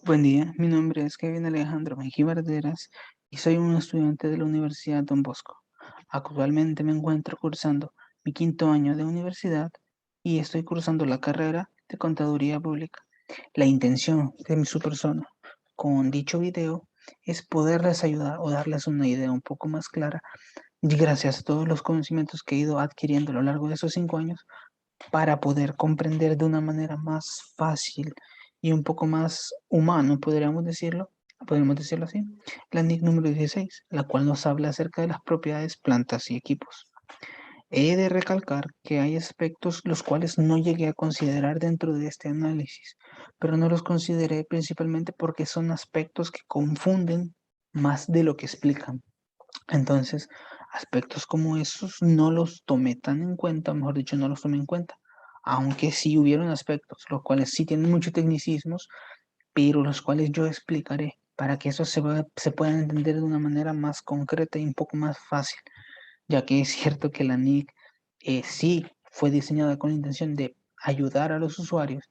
Buen día, mi nombre es Kevin Alejandro Mejía Barderas y soy un estudiante de la Universidad Don Bosco. Actualmente me encuentro cursando mi quinto año de universidad y estoy cursando la carrera de Contaduría Pública. La intención de su persona con dicho video es poderles ayudar o darles una idea un poco más clara y gracias a todos los conocimientos que he ido adquiriendo a lo largo de esos 5 años para poder comprender de una manera más fácil y un poco más humano, podríamos decirlo así, la NIC número 16, la cual nos habla acerca de las propiedades, plantas y equipos. He de recalcar que hay aspectos los cuales no llegué a considerar dentro de este análisis, pero no los consideré principalmente porque son aspectos que confunden más de lo que explican. Entonces, aspectos como esos no los tomé tan en cuenta, mejor dicho, no los tomé en cuenta. Aunque sí hubieron aspectos, los cuales sí tienen muchos tecnicismos, pero los cuales yo explicaré para que eso se puedan entender de una manera más concreta y un poco más fácil, ya que es cierto que la NIC sí fue diseñada con la intención de ayudar a los usuarios,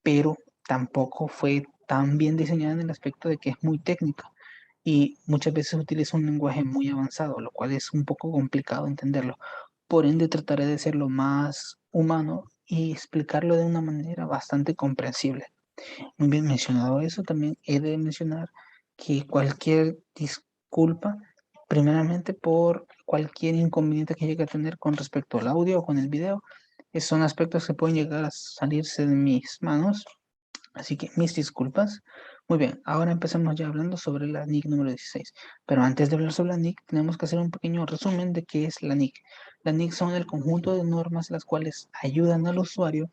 pero tampoco fue tan bien diseñada en el aspecto de que es muy técnica y muchas veces utiliza un lenguaje muy avanzado, lo cual es un poco complicado entenderlo. Por ende, trataré de ser lo más humano y explicarlo de una manera bastante comprensible. Muy bien mencionado eso, también he de mencionar que cualquier disculpa, primeramente por cualquier inconveniente que llegue a tener con respecto al audio o con el video, son aspectos que pueden llegar a salirse de mis manos. Así que mis disculpas. Muy bien, ahora empezamos ya hablando sobre la NIC número 16. Pero antes de hablar sobre la NIC, tenemos que hacer un pequeño resumen de qué es la NIC. La NIC son el conjunto de normas las cuales ayudan al usuario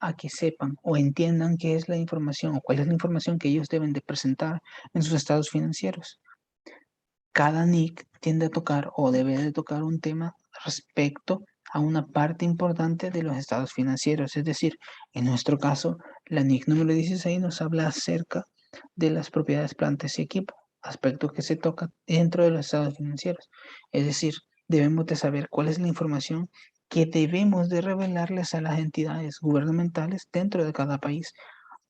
a que sepan o entiendan qué es la información o cuál es la información que ellos deben de presentar en sus estados financieros. Cada NIC tiende a tocar o debe de tocar un tema respecto a una parte importante de los estados financieros. Es decir, en nuestro caso, la NIC número 16 nos habla acerca de las propiedades, plantas y equipo, aspecto que se toca dentro de los estados financieros. Es decir, debemos de saber cuál es la información que debemos de revelarles a las entidades gubernamentales dentro de cada país.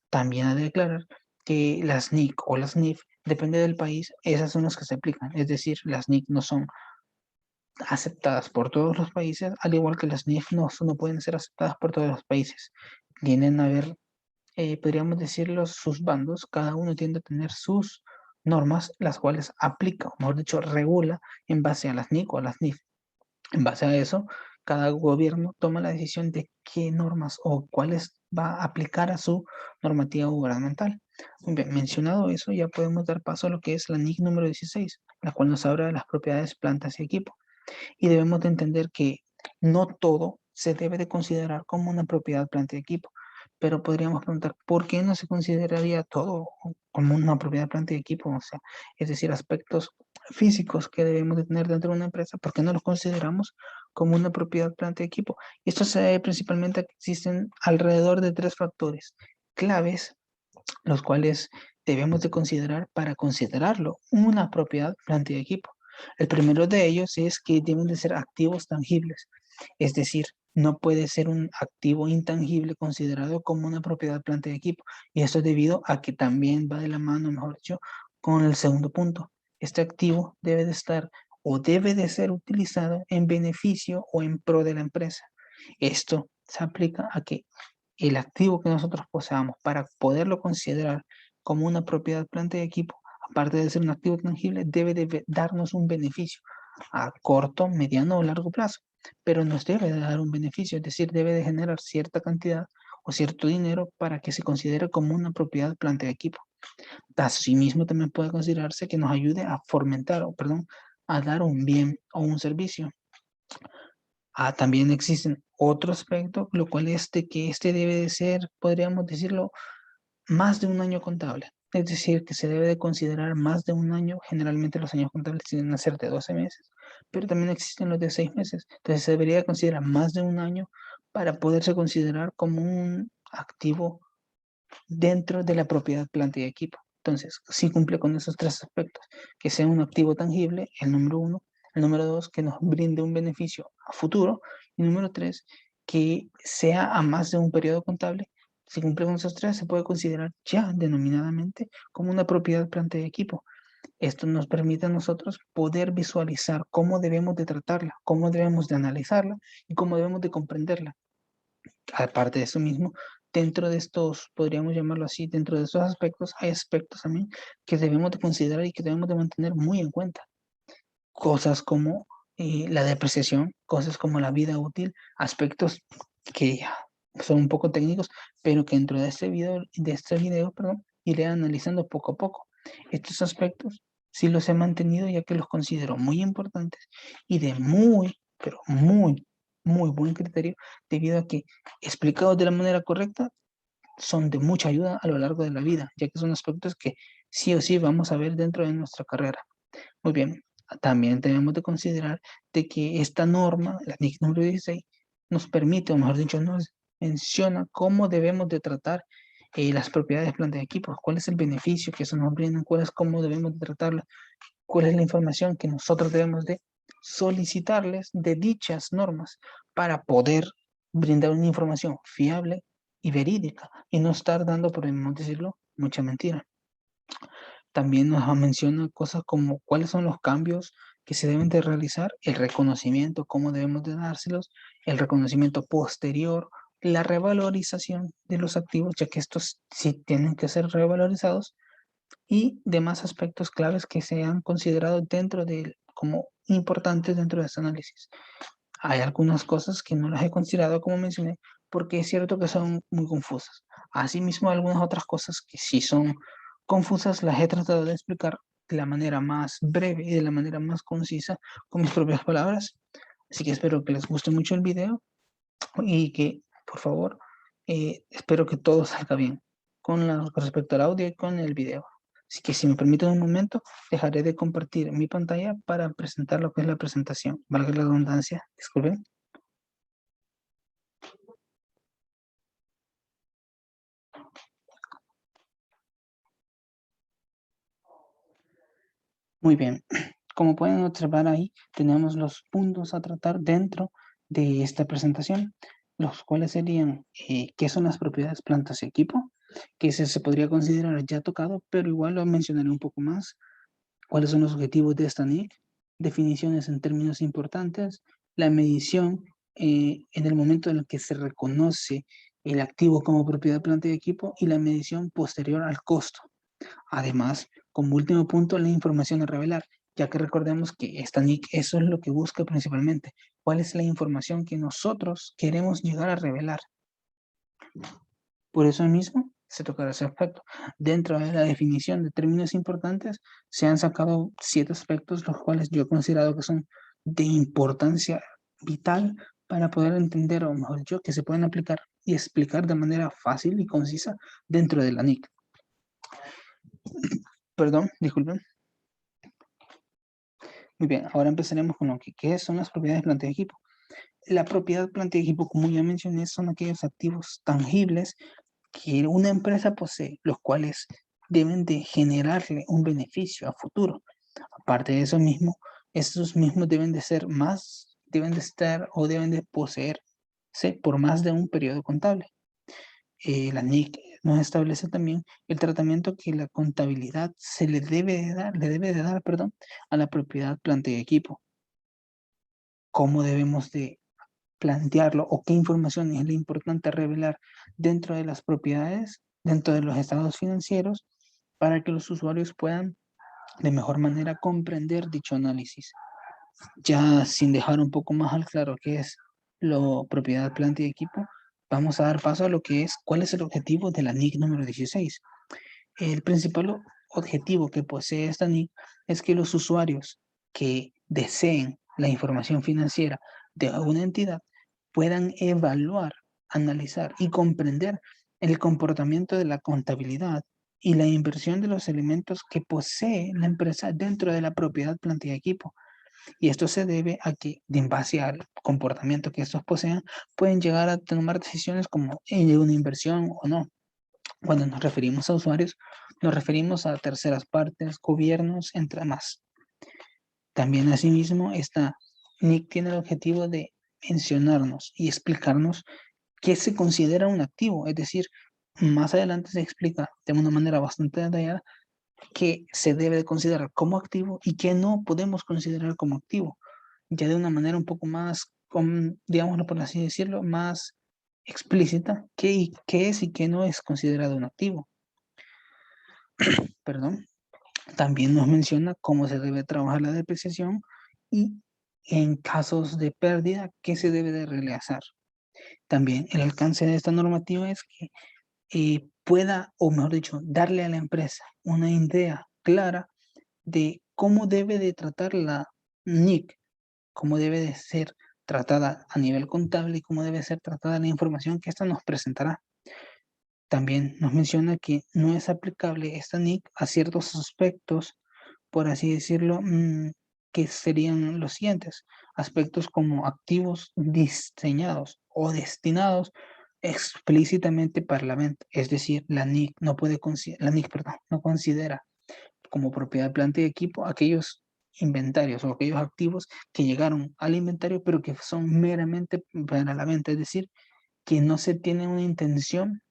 También ha de aclarar que las NIC o las NIF, depende del país, esas son las que se aplican. Es decir, las NIC no son aceptadas por todos los países, al igual que las NIF no pueden ser aceptadas por todos los países. Tienen a ver, podríamos decirlo, sus bandos, cada uno tiende a tener sus normas, las cuales aplica, o mejor dicho, regula en base a las NIC o a las NIF. En base a eso, cada gobierno toma la decisión de qué normas o cuáles va a aplicar a su normativa gubernamental. Muy bien, mencionado eso, ya podemos dar paso a lo que es la NIC número 16, la cual nos habla de las propiedades, plantas y equipo. Y debemos de entender que no todo se debe de considerar como una propiedad, planta y equipo. Pero podríamos preguntar, ¿por qué no se consideraría todo como una propiedad, planta y equipo? O sea, es decir, aspectos físicos que debemos de tener dentro de una empresa, ¿por qué no los consideramos como una propiedad, planta y equipo? Y esto se debe principalmente a que existen alrededor de tres factores claves, los cuales debemos de considerar para considerarlo una propiedad, planta y equipo. El primero de ellos es que deben de ser activos tangibles, es decir, no puede ser un activo intangible considerado como una propiedad, planta y equipo. Y esto es debido a que también va de la mano, mejor dicho, con el segundo punto. Este activo debe de estar o debe de ser utilizado en beneficio o en pro de la empresa. Esto se aplica a que el activo que nosotros poseamos para poderlo considerar como una propiedad, planta y equipo, aparte de ser un activo tangible, debe de darnos un beneficio a corto, mediano o largo plazo, pero nos debe de dar un beneficio, es decir, debe de generar cierta cantidad o cierto dinero para que se considere como una propiedad, planta y equipo. Asimismo, también puede considerarse que nos ayude a fomentar, o perdón, a dar un bien o un servicio. También existen otro aspecto, lo cual es de que este debe de ser, podríamos decirlo, más de un año contable. Es decir, que se debe de considerar más de un año. Generalmente los años contables tienden a ser de 12 meses, pero también existen los de 6 meses. Entonces se debería considerar más de un año para poderse considerar como un activo dentro de la propiedad, planta y equipo. Entonces, si cumple con esos tres aspectos, que sea un activo tangible, el número uno, el número dos, que nos brinde un beneficio a futuro, y número tres, que sea a más de un periodo contable, Si cumple con esos tres, se puede considerar ya denominadamente como una propiedad planta de equipo. Esto nos permite a nosotros poder visualizar cómo debemos de tratarla, cómo debemos de analizarla y cómo debemos de comprenderla. Aparte de eso mismo, dentro de estos, podríamos llamarlo así, dentro de estos aspectos, hay aspectos también que debemos de considerar y que debemos de mantener muy en cuenta. Cosas como la depreciación, cosas como la vida útil, aspectos que son un poco técnicos, pero que dentro de este video, perdón, iré analizando poco a poco. Estos aspectos sí los he mantenido ya que los considero muy importantes y de muy, pero muy, muy buen criterio, debido a que explicados de la manera correcta son de mucha ayuda a lo largo de la vida, ya que son aspectos que sí o sí vamos a ver dentro de nuestra carrera. Muy bien, también tenemos de considerar de que esta norma, la NIC número 16, nos permite, o mejor dicho, nos menciona cómo debemos de tratar las propiedades de planta de equipos, cuál es el beneficio que eso nos brinda, cuál es cómo debemos de tratarla, cuál es la información que nosotros debemos de solicitarles de dichas normas para poder brindar una información fiable y verídica y no estar dando, por decirlo, mucha mentira. También nos menciona cosas como cuáles son los cambios que se deben de realizar, el reconocimiento, cómo debemos de dárselos, el reconocimiento posterior, la revalorización de los activos, ya que estos sí tienen que ser revalorizados, y demás aspectos claves que se han considerado dentro de como importantes dentro de este análisis. Hay algunas cosas que no las he considerado, como mencioné, porque es cierto que son muy confusas. Asimismo, algunas otras cosas que sí son confusas las he tratado de explicar de la manera más breve y de la manera más concisa con mis propias palabras. Así que espero que les guste mucho el video y que, por favor, espero que todo salga bien con respecto al audio y con el video. Así que si me permiten un momento, dejaré de compartir mi pantalla para presentar lo que es la presentación. Valga la redundancia, disculpen. Muy bien. Como pueden observar ahí, tenemos los puntos a tratar dentro de esta presentación, los cuales serían qué son las propiedades plantas y equipo, que se podría considerar ya tocado, pero igual lo mencionaré un poco más. ¿Cuáles son los objetivos de esta NIC? Definiciones en términos importantes, la medición en el momento en el que se reconoce el activo como propiedad planta y equipo y la medición posterior al costo. Además, como último punto, la información a revelar, ya que recordemos que esta NIC eso es lo que busca principalmente. ¿Cuál es la información que nosotros queremos llegar a revelar? Por eso mismo se tocará ese aspecto. Dentro de la definición de términos importantes, se han sacado 7 aspectos, los cuales yo he considerado que son de importancia vital para poder entender, o mejor dicho, que se pueden aplicar y explicar de manera fácil y concisa dentro de la NIC. Perdón, disculpen. Muy bien, ahora empezaremos con lo que ¿qué son las propiedades de planta de equipo? La propiedad planta de equipo, como ya mencioné, son aquellos activos tangibles que una empresa posee, los cuales deben de generarle un beneficio a futuro. Aparte de eso mismo, estos mismos deben de ser más, deben de estar o deben de poseerse por más de un periodo contable. La NIC nos establece también el tratamiento que la contabilidad se le debe de dar, perdón, a la propiedad planta y equipo. Cómo debemos de plantearlo o qué información es lo importante revelar dentro de las propiedades, dentro de los estados financieros, para que los usuarios puedan de mejor manera comprender dicho análisis. Ya sin dejar un poco más al claro qué es lo propiedad, planta y equipo, vamos a dar paso a lo que es cuál es el objetivo de la NIC número 16. El principal objetivo que posee esta NIC es que los usuarios que deseen la información financiera de una entidad puedan evaluar, analizar y comprender el comportamiento de la contabilidad y la inversión de los elementos que posee la empresa dentro de la propiedad, planta y equipo. Y esto se debe a que, en base al comportamiento que estos posean, pueden llegar a tomar decisiones como una inversión o no. Cuando nos referimos a usuarios, nos referimos a terceras partes, gobiernos, entre más. También asimismo, esta NIC tiene el objetivo de mencionarnos y explicarnos qué se considera un activo, es decir, Más adelante se explica de una manera bastante detallada qué se debe de considerar como activo y qué no podemos considerar como activo, ya de una manera un poco más, digámoslo por así decirlo, más explícita, qué es y qué no es considerado un activo. Perdón. También nos menciona cómo se debe trabajar la depreciación y en casos de pérdida, qué se debe de realizar. También el alcance de esta normativa es que pueda, o mejor dicho, darle a la empresa una idea clara de cómo debe de tratar la NIC, cómo debe de ser tratada a nivel contable y cómo debe ser tratada la información que ésta nos presentará. También nos menciona que no es aplicable esta NIC a ciertos aspectos, por así decirlo, que serían los siguientes: aspectos como activos diseñados o destinados explícitamente para la venta. Es decir, la NIC no puede la NIC, perdón, no considera como propiedad, planta y equipo aquellos inventarios o aquellos activos que llegaron al inventario pero que son meramente para la venta. Es decir, que no se tiene una intención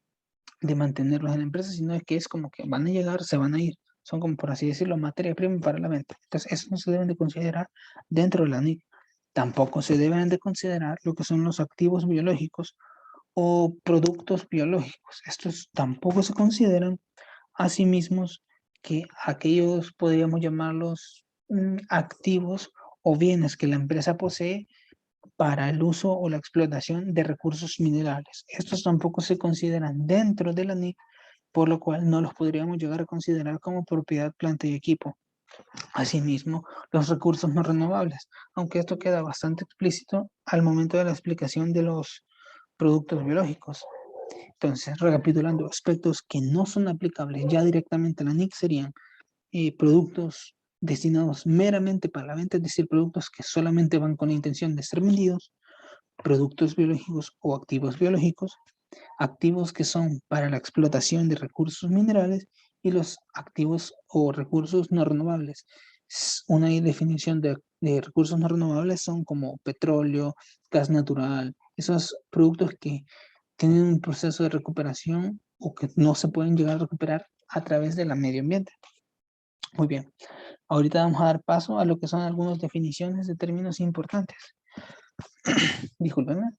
de mantenerlos en la empresa, sino que es como que van a llegar, se van a ir. Son como, por así decirlo, materia prima para la venta. Entonces, eso no se deben de considerar dentro de la NIC. Tampoco se deben de considerar lo que son los activos biológicos o productos biológicos. Estos tampoco se consideran a sí mismos, que aquellos podríamos llamarlos activos o bienes que la empresa posee para el uso o la explotación de recursos minerales. Estos tampoco se consideran dentro de la NIC, por lo cual no los podríamos llegar a considerar como propiedad, planta y equipo. Asimismo, los recursos no renovables, aunque esto queda bastante explícito al momento de la explicación de los productos biológicos. Entonces, recapitulando, aspectos que no son aplicables ya directamente a la NIC serían productos destinados meramente para la venta, es decir, productos que solamente van con la intención de ser vendidos, productos biológicos o activos biológicos, activos que son para la explotación de recursos minerales y los activos o recursos no renovables. Una definición de recursos no renovables son como petróleo, gas natural, esos productos que tienen un proceso de recuperación o que no se pueden llegar a recuperar a través del medio ambiente. Muy bien, ahorita vamos a dar paso a lo que son algunas definiciones de términos importantes. Discúlpenme.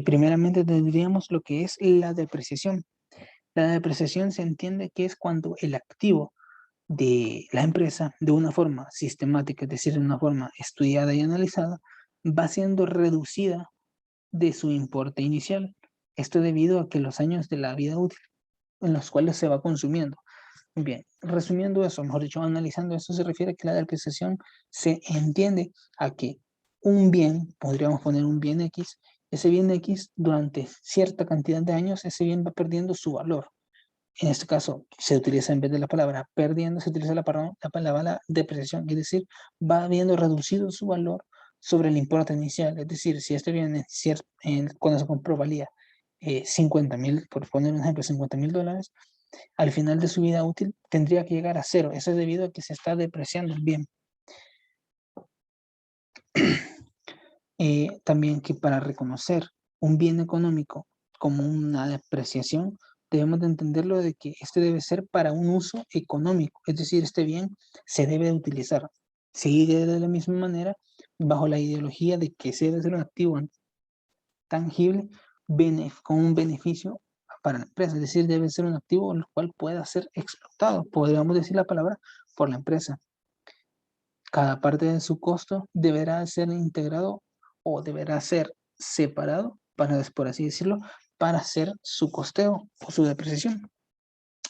Primeramente tendríamos lo que es la depreciación. La depreciación se entiende que es cuando el activo de la empresa, de una forma sistemática, es decir, de una forma estudiada y analizada, va siendo reducida de su importe inicial. Esto debido a que los años de la vida útil en los cuales se va consumiendo. Bien, resumiendo eso, mejor dicho, analizando eso, se refiere a que la depreciación se entiende a que un bien, podríamos poner un bien X, ese bien X durante cierta cantidad de años, ese bien va perdiendo su valor. En este caso, se utiliza en vez de la palabra perdiendo, se utiliza la palabra depreciación, es decir, va viendo reducido su valor sobre el importe inicial. Es decir, si este bien cuando se compró valía 50.000, por poner un ejemplo, $50.000, al final de su vida útil tendría que llegar a cero. Eso es debido a que se está depreciando el bien. También que para reconocer un bien económico como una depreciación, debemos de entenderlo de que este debe ser para un uso económico, es decir, este bien se debe de utilizar. Sigue de la misma manera bajo la ideología de que se debe ser un activo tangible con un beneficio para la empresa, es decir, debe ser un activo el cual pueda ser explotado, podríamos decir la palabra, por la empresa. Cada parte de su costo deberá ser integrado o deberá ser separado, para, por así decirlo, para hacer su costeo o su depreciación.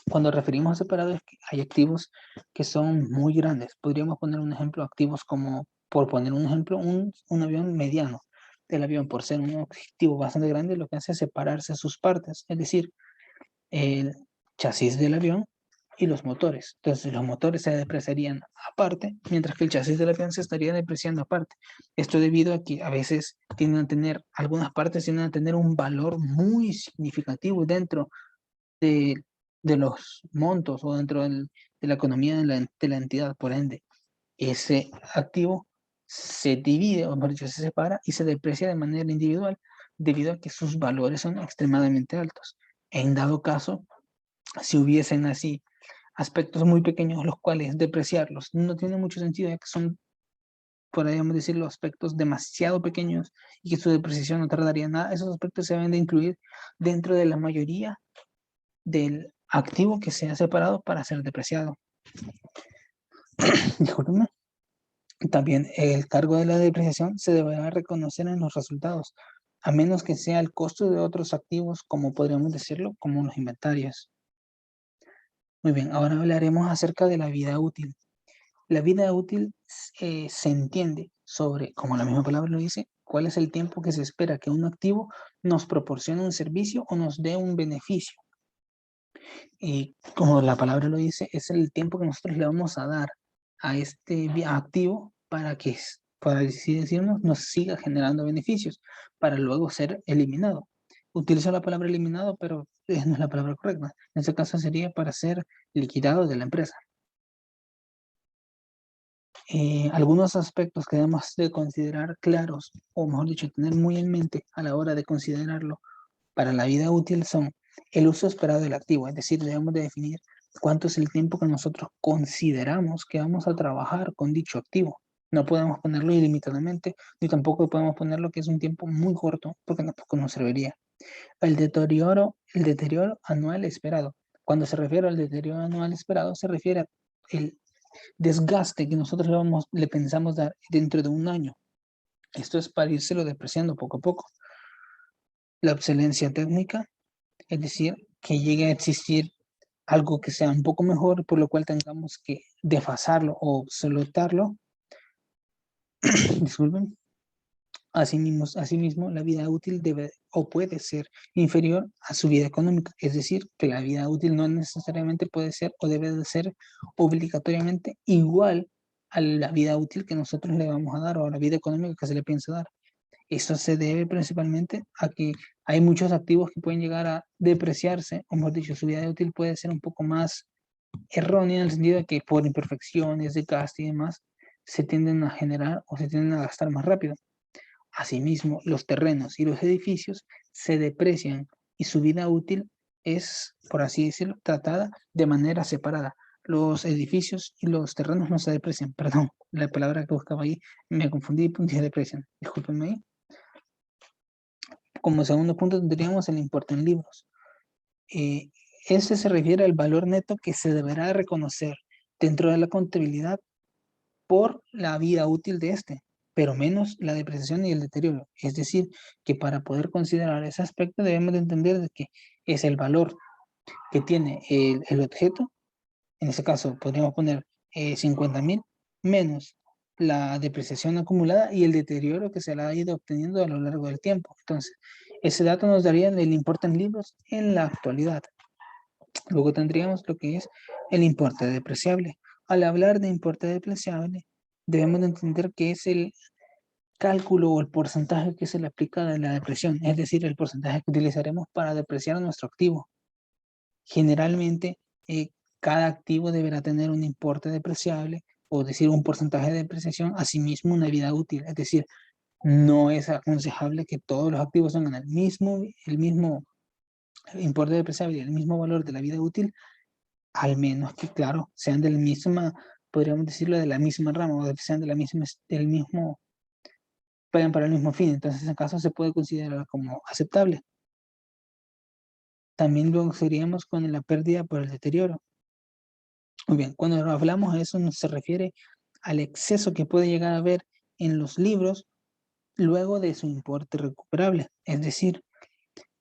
Cuando referimos a separado es que hay activos que son muy grandes. Podríamos poner un ejemplo, activos como, por poner un ejemplo, un avión mediano. El avión, por ser un activo bastante grande, lo que hace es separarse a sus partes, es decir, el chasis del avión y los motores. Entonces los motores se depreciarían aparte, mientras que el chasis del avión se estaría depreciando aparte. Esto debido a que a veces tienden a tener, algunas partes tienden a tener un valor muy significativo dentro de, de los montos o dentro de la economía de la entidad. Por ende, ese activo se divide, o mejor dicho, se separa y se deprecia de manera individual debido a que sus valores son extremadamente altos. En dado caso, si hubiesen así aspectos muy pequeños los cuales depreciarlos no tiene mucho sentido, ya que son, podríamos decirlo, aspectos demasiado pequeños y que su depreciación no tardaría nada. Esos aspectos se deben de incluir dentro de la mayoría del activo que sea separado para ser depreciado. Disculpenme. También el cargo de la depreciación se deberá reconocer en los resultados, a menos que sea el costo de otros activos, como podríamos decirlo, como los inventarios. Muy bien, ahora hablaremos acerca de la vida útil. La vida útil se entiende sobre, como la misma palabra lo dice, cuál es el tiempo que se espera que un activo nos proporcione un servicio o nos dé un beneficio. Y como la palabra lo dice, es el tiempo que nosotros le vamos a dar a este activo para que, para así decirnos, nos siga generando beneficios, para luego ser eliminado. Utilizo la palabra eliminado, pero no es la palabra correcta. En este caso sería para ser liquidado de la empresa. Algunos aspectos que debemos de considerar claros, o mejor dicho, tener muy en mente a la hora de considerarlo para la vida útil son el uso esperado del activo, es decir, debemos de definir cuánto es el tiempo que nosotros consideramos que vamos a trabajar con dicho activo. No podemos ponerlo ilimitadamente, ni tampoco podemos ponerlo que es un tiempo muy corto, porque tampoco nos serviría. El deterioro anual esperado. Cuando se refiere al deterioro anual esperado, se refiere al desgaste que nosotros le pensamos dar dentro de un año. Esto es para írselo depreciando poco a poco. La obsolescencia técnica, es decir, que llegue a existir algo que sea un poco mejor, por lo cual tengamos que desfasarlo o obsoletarlo. Disculpen. Asimismo, la vida útil debe o puede ser inferior a su vida económica, es decir, que la vida útil no necesariamente puede ser o debe de ser obligatoriamente igual a la vida útil que nosotros le vamos a dar o a la vida económica que se le piensa dar. Eso se debe principalmente a que hay muchos activos que pueden llegar a depreciarse, o mejor dicho, su vida útil puede ser un poco más errónea en el sentido de que por imperfecciones de gasto y demás se tienden a generar o se tienden a gastar más rápido. Asimismo, los terrenos y los edificios se deprecian y su vida útil es, por así decirlo, tratada de manera separada. Los edificios y los terrenos no se deprecian, perdón, la palabra que buscaba ahí, me confundí y se deprecian, discúlpenme ahí. Como segundo punto tendríamos el importe en libros. Ese se refiere al valor neto que se deberá reconocer dentro de la contabilidad por la vida útil de este, pero menos la depreciación y el deterioro. Es decir, que para poder considerar ese aspecto debemos de entender de que es el valor que tiene el objeto, en ese caso podríamos poner 50.000 menos la depreciación acumulada y el deterioro que se le ha ido obteniendo a lo largo del tiempo. Entonces, ese dato nos daría el importe en libros en la actualidad. Luego tendríamos lo que es el importe depreciable. Al hablar de importe depreciable, debemos de entender que es el cálculo o el porcentaje que se le aplica a la depreciación, es decir, el porcentaje que utilizaremos para depreciar nuestro activo. Generalmente, cada activo deberá tener un importe depreciable o decir un porcentaje de depreciación, asimismo una vida útil, es decir, no es aconsejable que todos los activos tengan el mismo importe depreciable y el mismo valor de la vida útil, al menos que, claro, sean de la misma, podríamos decirlo, de la misma rama o sean del mismo, vayan para el mismo fin. Entonces, en ese caso se puede considerar como aceptable. También luego seríamos con la pérdida por el deterioro. Muy bien, cuando hablamos de eso, se refiere al exceso que puede llegar a haber en los libros luego de su importe recuperable. Es decir,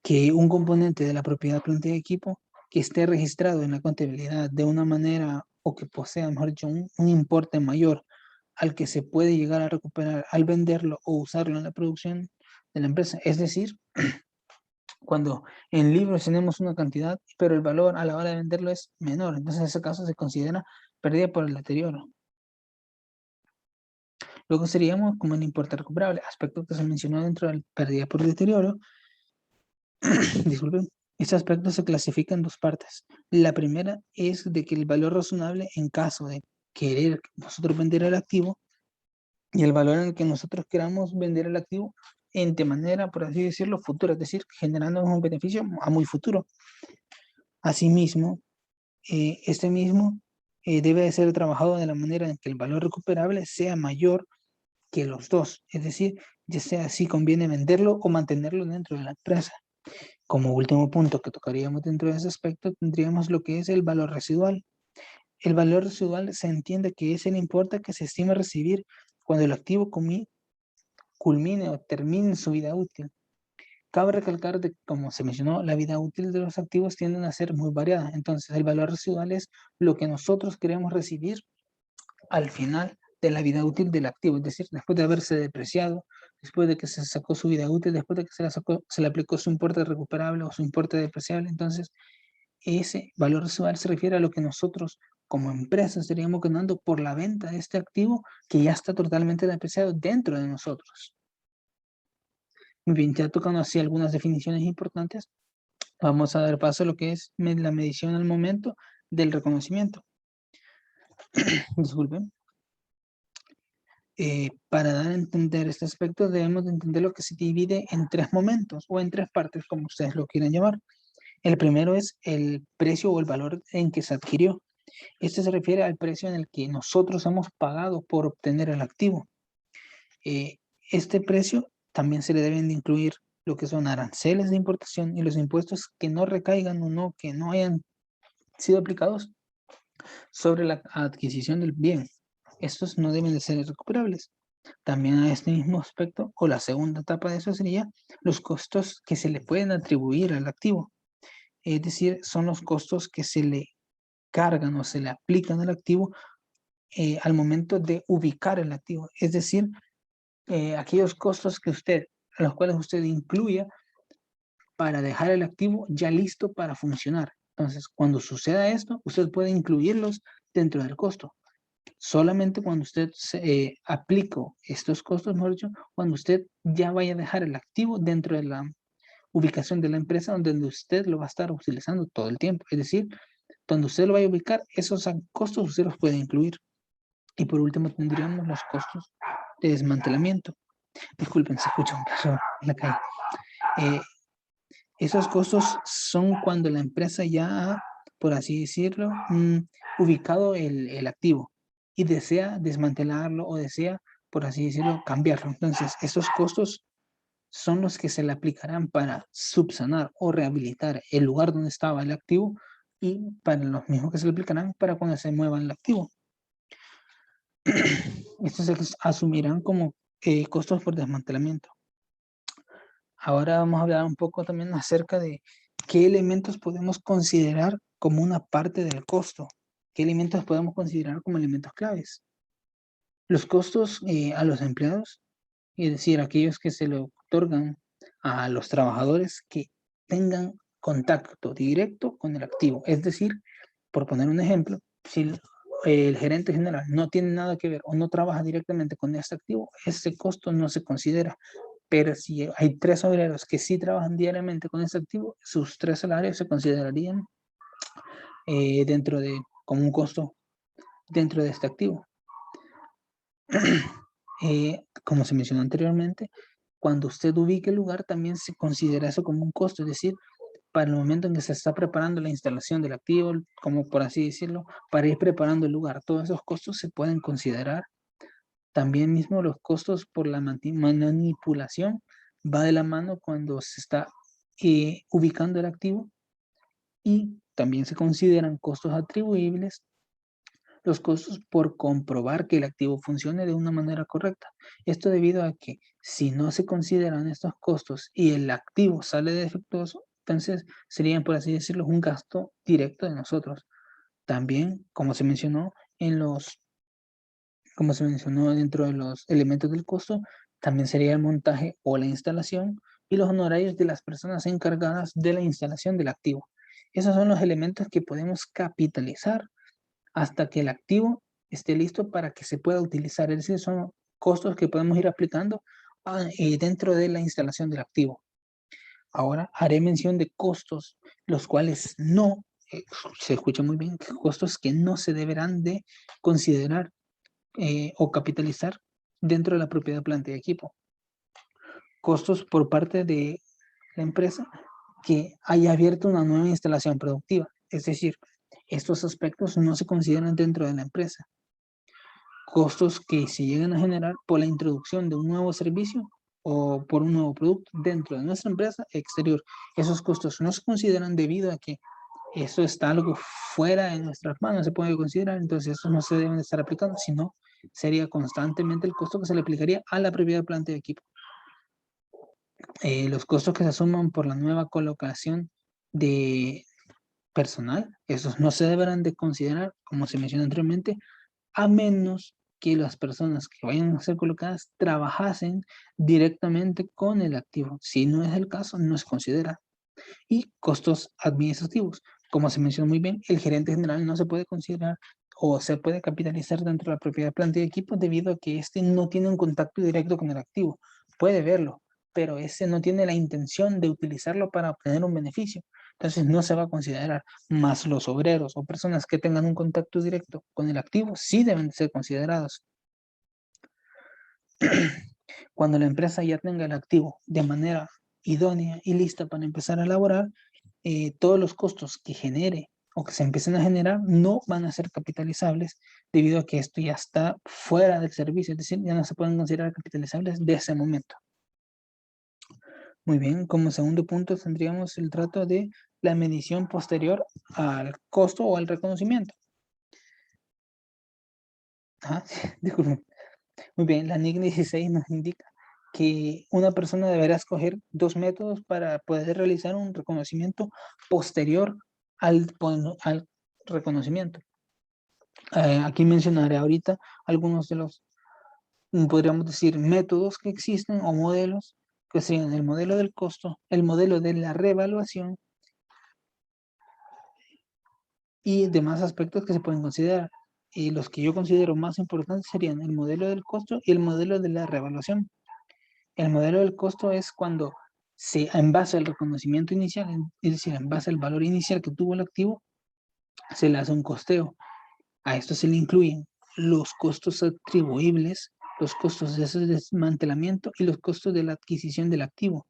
que un componente de la propiedad, planta y equipo que esté registrado en la contabilidad de una manera o que posea, mejor dicho, un importe mayor al que se puede llegar a recuperar al venderlo o usarlo en la producción de la empresa. Es decir, cuando en libros tenemos una cantidad, pero el valor a la hora de venderlo es menor, entonces en ese caso se considera pérdida por el deterioro. Luego seríamos como el importe recuperable, aspecto que se mencionó dentro del pérdida por el deterioro. Disculpen, este aspecto se clasifica en dos partes. La primera es de que el valor razonable en caso de querer nosotros vender el activo y el valor en el que nosotros queramos vender el activo de manera, por así decirlo, futura, es decir, generando un beneficio a muy futuro. Asimismo, este mismo debe de ser trabajado de la manera en que el valor recuperable sea mayor que los dos, es decir, ya sea si conviene venderlo o mantenerlo dentro de la empresa. Como último punto que tocaríamos dentro de ese aspecto, tendríamos lo que es el valor residual. El valor residual se entiende que es el importe que se estima recibir cuando el activo culmine o termine su vida útil. Cabe recalcar que, como se mencionó, la vida útil de los activos tienden a ser muy variada. Entonces, el valor residual es lo que nosotros queremos recibir al final de la vida útil del activo, es decir, después de haberse depreciado, después de que se sacó su vida útil, después de que se le aplicó su importe recuperable o su importe depreciable. Entonces, ese valor residual se refiere a lo que nosotros como empresa estaríamos ganando por la venta de este activo que ya está totalmente depreciado dentro de nosotros. Muy bien, ya tocando así algunas definiciones importantes, vamos a dar paso a lo que es la medición al momento del reconocimiento. Disculpen. Para dar a entender este aspecto debemos de entender lo que se divide en tres momentos o en tres partes, como ustedes lo quieran llamar. El primero es el precio o el valor en que se adquirió. Este se refiere al precio en el que nosotros hemos pagado por obtener el activo. Este precio también se le deben de incluir lo que son aranceles de importación y los impuestos que no recaigan o no, que no hayan sido aplicados sobre la adquisición del bien. Estos no deben de ser recuperables. También a este mismo aspecto, o la segunda etapa de eso sería los costos que se le pueden atribuir al activo. Es decir, son los costos que se le cargan o se le aplican al activo al momento de ubicar el activo. Es decir, aquellos costos que a los cuales usted incluya para dejar el activo ya listo para funcionar. Entonces, cuando suceda esto, usted puede incluirlos dentro del costo. Solamente cuando usted aplique estos costos, mejor dicho, cuando usted ya vaya a dejar el activo dentro de la ubicación de la empresa donde usted lo va a estar utilizando todo el tiempo. Es decir, donde usted lo vaya a ubicar, esos costos usted los puede incluir. Y por último tendríamos los costos de desmantelamiento. Disculpen, se escucha un perro en la calle. Esos costos son cuando la empresa ya ha, por así decirlo, ubicado el activo y desea desmantelarlo o desea, por así decirlo, cambiarlo. Entonces, esos costos son los que se le aplicarán para subsanar o rehabilitar el lugar donde estaba el activo y para los mismos que se le aplicarán para cuando se mueva el activo. Estos se asumirán como costos por desmantelamiento. Ahora vamos a hablar un poco también acerca de qué elementos podemos considerar como una parte del costo, qué elementos podemos considerar como elementos claves. Los costos a los empleados, es decir, aquellos que se le otorgan a los trabajadores que tengan contacto directo con el activo. Es decir, por poner un ejemplo, si el gerente general no tiene nada que ver o no trabaja directamente con este activo, ese costo no se considera. Pero si hay tres obreros que sí trabajan diariamente con ese activo, sus tres salarios se considerarían como un costo dentro de este activo. Como se mencionó anteriormente, cuando usted ubique el lugar también se considera eso como un costo, es decir, para el momento en que se está preparando la instalación del activo, como por así decirlo, para ir preparando el lugar, todos esos costos se pueden considerar. También mismo los costos por la manipulación va de la mano cuando se está ubicando el activo y también se consideran costos atribuibles los costos por comprobar que el activo funcione de una manera correcta. Esto debido a que si no se consideran estos costos y el activo sale defectuoso, entonces serían, por así decirlo, un gasto directo de nosotros. También, como se mencionó dentro de los elementos del costo, también sería el montaje o la instalación y los honorarios de las personas encargadas de la instalación del activo. Esos son los elementos que podemos capitalizar hasta que el activo esté listo para que se pueda utilizar. Es decir, son costos que podemos ir aplicando dentro de la instalación del activo. Ahora haré mención de costos, los cuales no, se escucha muy bien, costos que no se deberán de considerar o capitalizar dentro de la propiedad, planta y equipo. costos por parte de la empresa que haya abierto una nueva instalación productiva. Es decir, estos aspectos no se consideran dentro de la empresa. Costos que se llegan a generar por la introducción de un nuevo servicio o por un nuevo producto dentro de nuestra empresa exterior. Esos costos no se consideran debido a que eso está algo fuera de nuestras manos, se puede considerar, entonces estos no se deben estar aplicando, sino sería constantemente el costo que se le aplicaría a la propia planta de equipo. Los costos que se asuman por la nueva colocación de personal, esos no se deberán de considerar, como se mencionó anteriormente, a menos que las personas que vayan a ser colocadas trabajasen directamente con el activo. Si no es el caso, no se considera. Y costos administrativos. Como se mencionó muy bien, el gerente general no se puede considerar o se puede capitalizar dentro de la propiedad de planta y equipo debido a que este no tiene un contacto directo con el activo. Puede verlo, pero ese no tiene la intención de utilizarlo para obtener un beneficio. Entonces no se va a considerar. Más los obreros o personas que tengan un contacto directo con el activo sí deben ser considerados. Cuando la empresa ya tenga el activo de manera idónea y lista para empezar a elaborar, todos los costos que genere o que se empiecen a generar no van a ser capitalizables debido a que esto ya está fuera del servicio, es decir, ya no se pueden considerar capitalizables de ese momento. Muy bien, como segundo punto tendríamos el trato de la medición posterior al costo o al reconocimiento. Disculpen. Muy bien, la NIC 16 nos indica que una persona deberá escoger dos métodos para poder realizar un reconocimiento posterior al reconocimiento. Aquí mencionaré ahorita algunos de los, podríamos decir, métodos que existen o modelos, que serían el modelo del costo, el modelo de la reevaluación y demás aspectos que se pueden considerar. Y los que yo considero más importantes serían el modelo del costo y el modelo de la reevaluación. El modelo del costo es cuando en base al reconocimiento inicial, es decir, en base al valor inicial que tuvo el activo, se le hace un costeo. A esto se le incluyen los costos atribuibles, los costos de ese desmantelamiento y los costos de la adquisición del activo.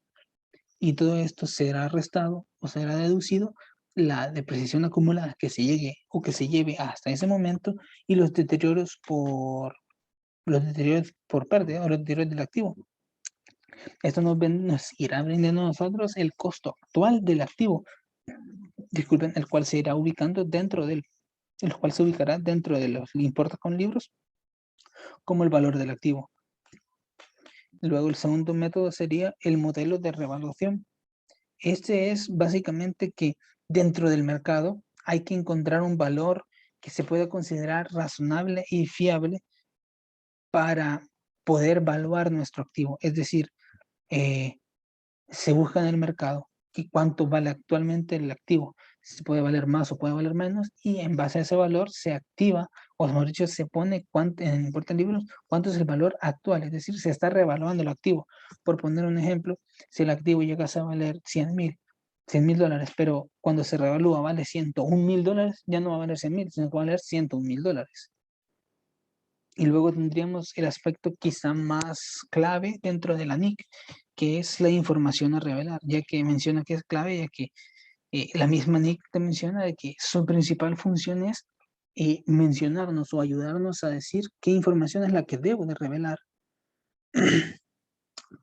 Y todo esto será restado o será deducido la depreciación acumulada que se llegue o que se lleve hasta ese momento y los deterioros por pérdida o los deterioros del activo. Esto nos irá brindando a nosotros el costo actual del activo, disculpen, el cual se irá ubicando el cual se ubicará dentro de los importes con libros como el valor del activo. Luego el segundo método sería el modelo de revaluación. Este es básicamente que dentro del mercado hay que encontrar un valor que se pueda considerar razonable y fiable para poder evaluar nuestro activo. Es decir, se busca en el mercado que cuánto vale actualmente el activo, si puede valer más o puede valer menos, y en base a ese valor se activa, o mejor dicho, se pone en importe en libros cuánto es el valor actual, es decir, se está reevaluando el activo. Por poner un ejemplo, si el activo llegase a valer 100,000 dólares, pero cuando se reevalúa vale 101,000 dólares, ya no va a valer 100,000, sino que va a valer 101,000 dólares. Y luego tendríamos el aspecto quizá más clave dentro de la NIC, que es la información a revelar, ya que menciona que es clave, ya que la misma NIC te menciona de que su principal función es mencionarnos o ayudarnos a decir qué información es la que debo de revelar.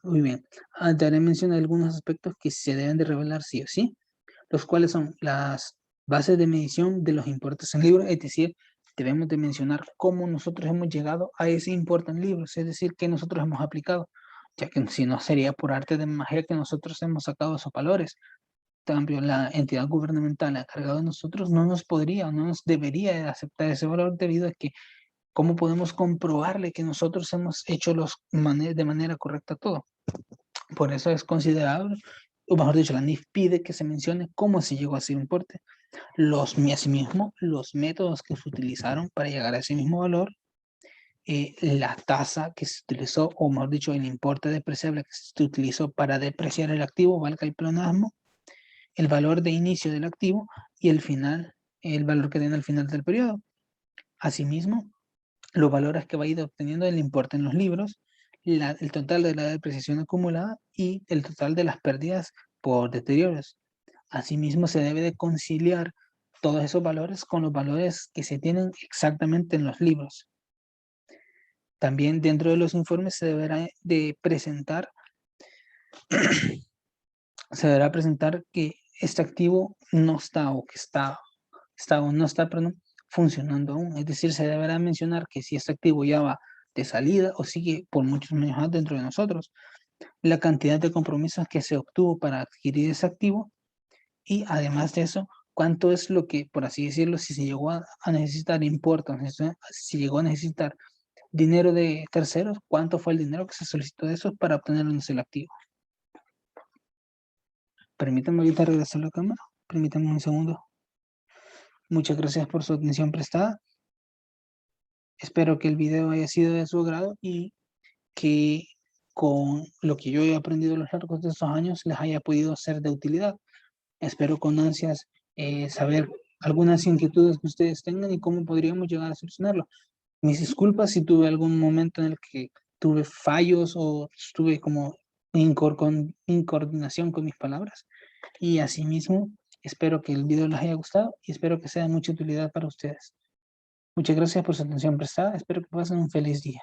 Muy bien, te haré mención de algunos aspectos que se deben de revelar sí o sí, los cuales son las bases de medición de los importes en libros, es decir, debemos de mencionar cómo nosotros hemos llegado a ese importe en libros, es decir, que nosotros hemos aplicado, ya que si no sería por arte de magia que nosotros hemos sacado esos valores. En cambio, la entidad gubernamental encargada de nosotros no nos podría, no nos debería aceptar ese valor debido a que cómo podemos comprobarle que nosotros hemos hecho de manera correcta todo. Por eso es considerable, o mejor dicho, la NIF pide que se mencione cómo se llegó a ese importe, asimismo, los métodos que se utilizaron para llegar a ese mismo valor, la tasa que se utilizó, o mejor dicho, el importe depreciable que se utilizó para depreciar el activo, valga el pleonasmo, el valor de inicio del activo y el final, el valor que tiene al final del periodo. Asimismo, los valores que va a ir obteniendo el importe en los libros, el total de la depreciación acumulada y el total de las pérdidas por deterioros. Asimismo, se debe de conciliar todos esos valores con los valores que se tienen exactamente en los libros. También dentro de los informes se deberá de presentar, se deberá presentar que este activo no está o que está o no está, perdón, funcionando aún. Es decir, se deberá mencionar que si este activo ya va de salida o sigue por muchos años más dentro de nosotros, la cantidad de compromisos que se obtuvo para adquirir ese activo y además de eso, cuánto es lo que, por así decirlo, si se llegó a necesitar importes, si llegó a necesitar dinero de terceros, cuánto fue el dinero que se solicitó de esos para obtenerlo en el activo. Permítanme ahorita regresar a la cámara. Permítanme un segundo. Muchas gracias por su atención prestada. Espero que el video haya sido de su agrado y que con lo que yo he aprendido a lo largo de estos años les haya podido ser de utilidad. Espero con ansias saber algunas inquietudes que ustedes tengan y cómo podríamos llegar a solucionarlo. Mis disculpas si tuve algún momento en el que tuve fallos o estuve como incoordinación con mis palabras. Y asimismo, espero que el video les haya gustado y espero que sea de mucha utilidad para ustedes. Muchas gracias por su atención prestada. Espero que pasen un feliz día.